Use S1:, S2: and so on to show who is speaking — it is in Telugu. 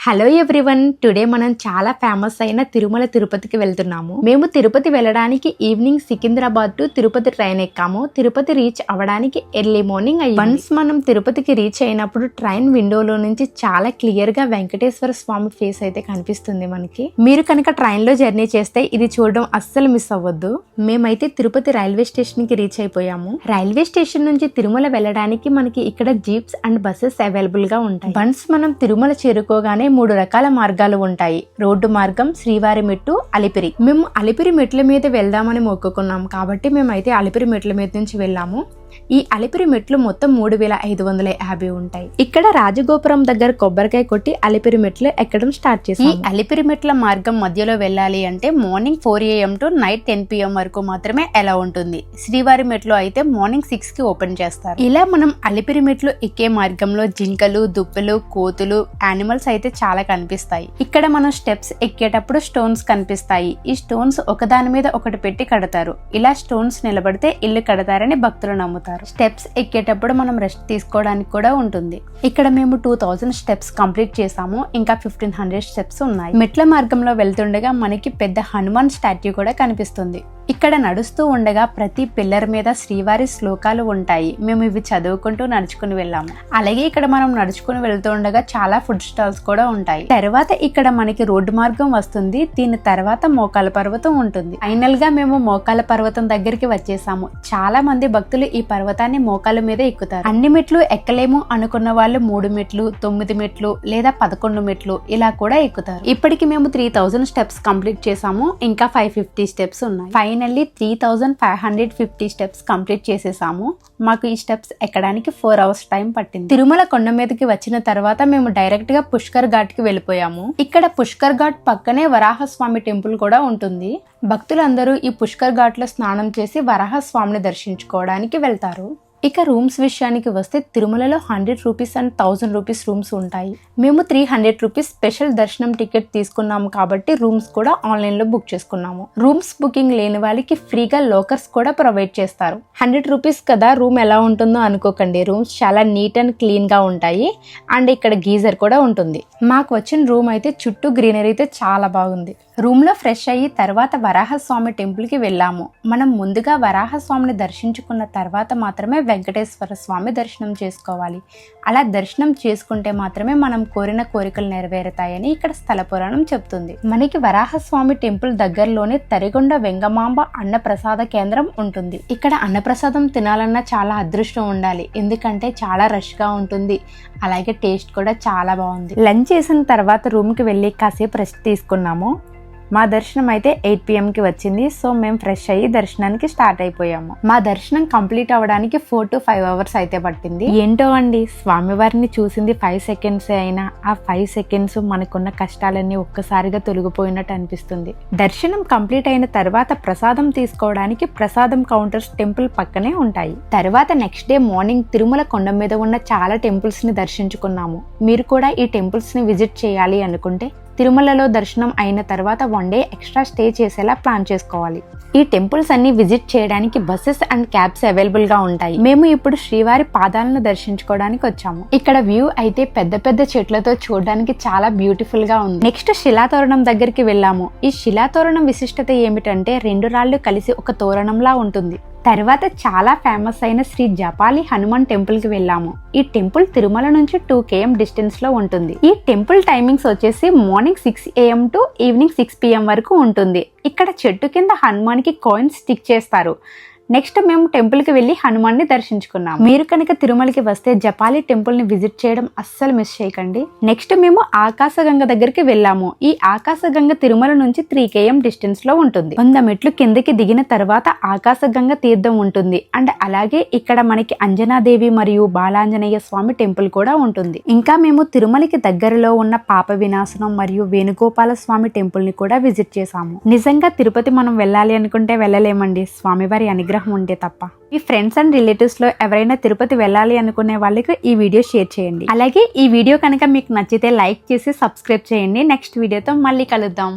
S1: హలో ఎవ్రీవన్, టుడే మనం చాలా ఫేమస్ అయిన తిరుమల తిరుపతికి వెళ్తున్నాము. మేము తిరుపతి వెళ్ళడానికి evening Secunderabad to Tirupati train ఎక్కాము. తిరుపతి రీచ్ అవ్వడానికి ఎర్లీ మార్నింగ్ అయ్యింది. వన్స్ మనం తిరుపతికి రీచ్ అయినప్పుడు ట్రైన్ విండోలో నుంచి చాలా క్లియర్ గా వెంకటేశ్వర స్వామి ఫేస్ అయితే కనిపిస్తుంది మనకి. మీరు కనుక ట్రైన్ లో జర్నీ చేస్తే ఇది చూడడం అస్సలు మిస్ అవ్వద్దు. మేమైతే తిరుపతి రైల్వే స్టేషన్ కి రీచ్ అయిపోయాము. రైల్వే స్టేషన్ నుంచి తిరుమల వెళ్ళడానికి మనకి ఇక్కడ జీప్స్ అండ్ బస్సెస్ అవైలబుల్ గా ఉంటాయి. వన్స్ మనం తిరుమల చేరుకోగానే 3 రకాల మార్గాలు ఉంటాయి. రోడ్డు మార్గం, శ్రీవారి మెట్టు, అలిపిరి. మేము అలిపిరి మెట్ల మీద వెళ్దామని మొక్కుకున్నాం కాబట్టి మేమైతే అలిపిరి మెట్ల మీద నుంచి వెళ్ళాము. ఈ అలిపిరి మెట్లు మొత్తం 3550 ఉంటాయి. ఇక్కడ రాజగోపురం దగ్గర కొబ్బరికాయ కొట్టి అలిపిరి మెట్లు ఎక్కడం స్టార్ట్ చేసాం. ఈ అలిపిరి మెట్ల మార్గం మధ్యలో వెళ్ళాలి అంటే morning 4 AM to night 10 PM వరకు మాత్రమే ఎలా ఉంటుంది. శ్రీవారి మెట్లు అయితే మార్నింగ్ 6 కి ఓపెన్ చేస్తారు. ఇలా మనం అలిపిరి మెట్లు ఎక్కే మార్గంలో జింకలు, దుప్పలు, కోతులు, యానిమల్స్ అయితే చాలా కనిపిస్తాయి. ఇక్కడ మనం స్టెప్స్ ఎక్కేటప్పుడు స్టోన్స్ కనిపిస్తాయి. ఈ స్టోన్స్ ఒకదాని మీద ఒకటి పెట్టి కడతారు. ఇలా స్టోన్స్ నిలబడితే ఇల్లు కడతారని భక్తులు నమ్ముతారు. స్టెప్స్ ఎక్కేటప్పుడు మనం రెస్ట్ తీసుకోవడానికి కూడా ఉంటుంది. ఇక్కడ మేము 2000 స్టెప్స్ కంప్లీట్ చేసాము. ఇంకా 1500 స్టెప్స్ ఉన్నాయి. మెట్ల మార్గంలో వెళ్తుండగా మనకి పెద్ద హనుమాన్ స్టాట్యూ కూడా కనిపిస్తుంది. ఇక్కడ నడుస్తూ ఉండగా ప్రతి పిల్లర్ మీద శ్రీవారి శ్లోకాలు ఉంటాయి. మేము ఇవి చదువుకుంటూ నడుచుకుని వెళ్ళాము. అలాగే ఇక్కడ మనం నడుచుకుని వెళ్తూ ఉండగా చాలా ఫుడ్ స్టాల్స్ కూడా ఉంటాయి. తర్వాత ఇక్కడ మనకి రోడ్డు మార్గం వస్తుంది. దీని తర్వాత మోకాల పర్వతం ఉంటుంది. ఫైనల్ గా మేము మోకాల పర్వతం దగ్గరికి వచ్చేసాము. చాలా మంది భక్తులు ఈ పర్వతాన్ని మోకాల మీద ఎక్కుతారు. అన్ని మెట్లు ఎక్కలేము అనుకున్న వాళ్ళు 3 మెట్లు, 9 మెట్లు లేదా 11 మెట్లు ఇలా కూడా ఎక్కుతారు. ఇప్పటికి మేము 3000 స్టెప్స్ కంప్లీట్ చేసాము. ఇంకా 550 స్టెప్స్ ఉన్నాయి. ఫైనల్లీ 3550 స్టెప్స్ కంప్లీట్ చేసేసాము. మాకు ఈ స్టెప్స్ ఎక్కడానికి 4 hours టైం పట్టింది. తిరుమల కొండ మీదకి వచ్చిన తర్వాత మేము డైరెక్ట్ గా పుష్కర్ ఘాట్ కి వెళ్ళిపోయాము. ఇక్కడ పుష్కర్ ఘాట్ పక్కనే వరాహస్వామి టెంపుల్ కూడా ఉంటుంది. భక్తులందరూ ఈ పుష్కర్ ఘాట్ లో స్నానం చేసి వరాహస్వామిని దర్శించుకోవడానికి వెళ్తారు. ఇక రూమ్స్ విషయానికి వస్తే తిరుమలలో 100 రూపీస్ అండ్ 1000 రూపీస్ రూమ్స్ ఉంటాయి. మేము 300 రూపీస్ స్పెషల్ దర్శనం టికెట్ తీసుకున్నాము కాబట్టి రూమ్స్ కూడా ఆన్లైన్ లో బుక్ చేసుకున్నాము. రూమ్స్ బుకింగ్ లేని వాళ్ళకి ఫ్రీగా లోకర్స్ కూడా ప్రొవైడ్ చేస్తారు. 100 రూపీస్ కదా రూమ్ ఎలా ఉంటుందో అనుకోకండి. రూమ్స్ చాలా నీట్ అండ్ క్లీన్ గా ఉంటాయి. అండ్ ఇక్కడ గీజర్ కూడా ఉంటుంది. మాకు వచ్చిన రూమ్ అయితే చుట్టూ గ్రీనరీ అయితే చాలా బాగుంది. రూమ్ లో ఫ్రెష్ అయ్యి తర్వాత వరాహస్వామి టెంపుల్ కి వెళ్ళాము. మనం ముందుగా వరాహస్వామిని దర్శించుకున్న తర్వాత మాత్రమే వెంకటేశ్వర స్వామి దర్శనం చేసుకోవాలి. అలా దర్శనం చేసుకుంటే మాత్రమే మనం కోరిన కోరికలు నెరవేరుతాయని ఇక్కడ స్థల పురాణం చెప్తుంది. మనకి వరాహస్వామి టెంపుల్ దగ్గరలోనే తరిగొండ వెంగమాంబ అన్నప్రసాద కేంద్రం ఉంటుంది. ఇక్కడ అన్నప్రసాదం తినాలన్నా చాలా అదృష్టం ఉండాలి. ఎందుకంటే చాలా రష్ గా ఉంటుంది. అలాగే టేస్ట్ కూడా చాలా బాగుంది. లంచ్ చేసిన తర్వాత రూమ్ కి వెళ్ళి కాసేపు రెస్ట్ తీసుకున్నాము. మా దర్శనం అయితే 8 PM కి వచ్చింది. సో మేము ఫ్రెష్ అయ్యి దర్శనానికి స్టార్ట్ అయిపోయాము. మా దర్శనం కంప్లీట్ అవ్వడానికి 4 to 5 hours అయితే పట్టింది. ఏంటో అండి, స్వామివారిని చూసింది 5 seconds అయినా ఆ 5 seconds మనకున్న కష్టాలన్నీ ఒక్కసారిగా తొలగిపోయినట్టు అనిపిస్తుంది. దర్శనం కంప్లీట్ అయిన తర్వాత ప్రసాదం తీసుకోవడానికి ప్రసాదం కౌంటర్స్ టెంపుల్ పక్కనే ఉంటాయి. తర్వాత నెక్స్ట్ డే మార్నింగ్ తిరుమల కొండ మీద ఉన్న చాలా టెంపుల్స్ ని దర్శించుకున్నాము. మీరు కూడా ఈ టెంపుల్స్ ని విజిట్ చేయాలి అనుకుంటే తిరుమలలో దర్శనం అయిన తర్వాత 1 day ఎక్స్ట్రా స్టే చేసేలా ప్లాన్ చేసుకోవాలి. ఈ టెంపుల్స్ అన్ని విజిట్ చేయడానికి బస్సెస్ అండ్ క్యాబ్స్ అవైలబుల్ గా ఉంటాయి. మేము ఇప్పుడు శ్రీవారి పాదాలను దర్శించుకోవడానికి వచ్చాము. ఇక్కడ వ్యూ అయితే పెద్ద పెద్ద చెట్లతో చూడడానికి చాలా బ్యూటిఫుల్ గా ఉంది. నెక్స్ట్ శిలాతోరణం దగ్గరికి వెళ్ళాము. ఈ శిలాతోరణం విశిష్టత ఏమిటంటే 2 రాళ్లు కలిసి ఒక తోరణంలా ఉంటుంది. తర్వాత చాలా ఫేమస్ అయిన శ్రీ జపాలి హనుమాన్ టెంపుల్ కి వెళ్ళాము. ఈ టెంపుల్ తిరుమల నుంచి 2 km డిస్టెన్స్ లో ఉంటుంది. ఈ టెంపుల్ టైమింగ్స్ వచ్చేసి morning 6 AM to evening 6 PM వరకు ఉంటుంది. ఇక్కడ చెట్టు కింద హనుమాన్ కి కాయిన్స్ స్టిక్ చేస్తారు. నెక్స్ట్ మేము టెంపుల్ కి వెళ్లి హనుమాన్ ని దర్శించుకున్నాం. మీరు కనుక తిరుమలకి వస్తే జపాలి టెంపుల్ ని విజిట్ చేయడం అస్సలు మిస్ చేయకండి. నెక్స్ట్ మేము ఆకాశగంగ దగ్గరికి వెళ్ళాము. ఈ ఆకాశగంగ తిరుమల నుంచి 3 km డిస్టెన్స్ లో ఉంటుంది. 100 మెట్లు కిందకి దిగిన తర్వాత ఆకాశగంగ తీర్థం ఉంటుంది. అండ్ అలాగే ఇక్కడ మనకి అంజనాదేవి మరియు బాలాంజనేయ స్వామి టెంపుల్ కూడా ఉంటుంది. ఇంకా మేము తిరుమలకి దగ్గరలో ఉన్న పాప వినాశనం మరియు వేణుగోపాల స్వామి టెంపుల్ ని కూడా విజిట్ చేసాము. నిజంగా తిరుపతి మనం వెళ్ళాలి అనుకుంటే వెళ్ళలేమండి, స్వామివారి అనుగ్రహం ఉంటే తప్ప. మీ ఫ్రెండ్స్ అండ్ రిలేటివ్స్ లో ఎవరైనా తిరుపతి వెళ్ళాలి అనుకునే వాళ్ళకి ఈ వీడియో షేర్ చేయండి. అలాగే ఈ వీడియో కనుక మీకు నచ్చితే లైక్ చేసి సబ్స్క్రైబ్ చేయండి. నెక్స్ట్ వీడియోతో మళ్ళీ కలుద్దాం.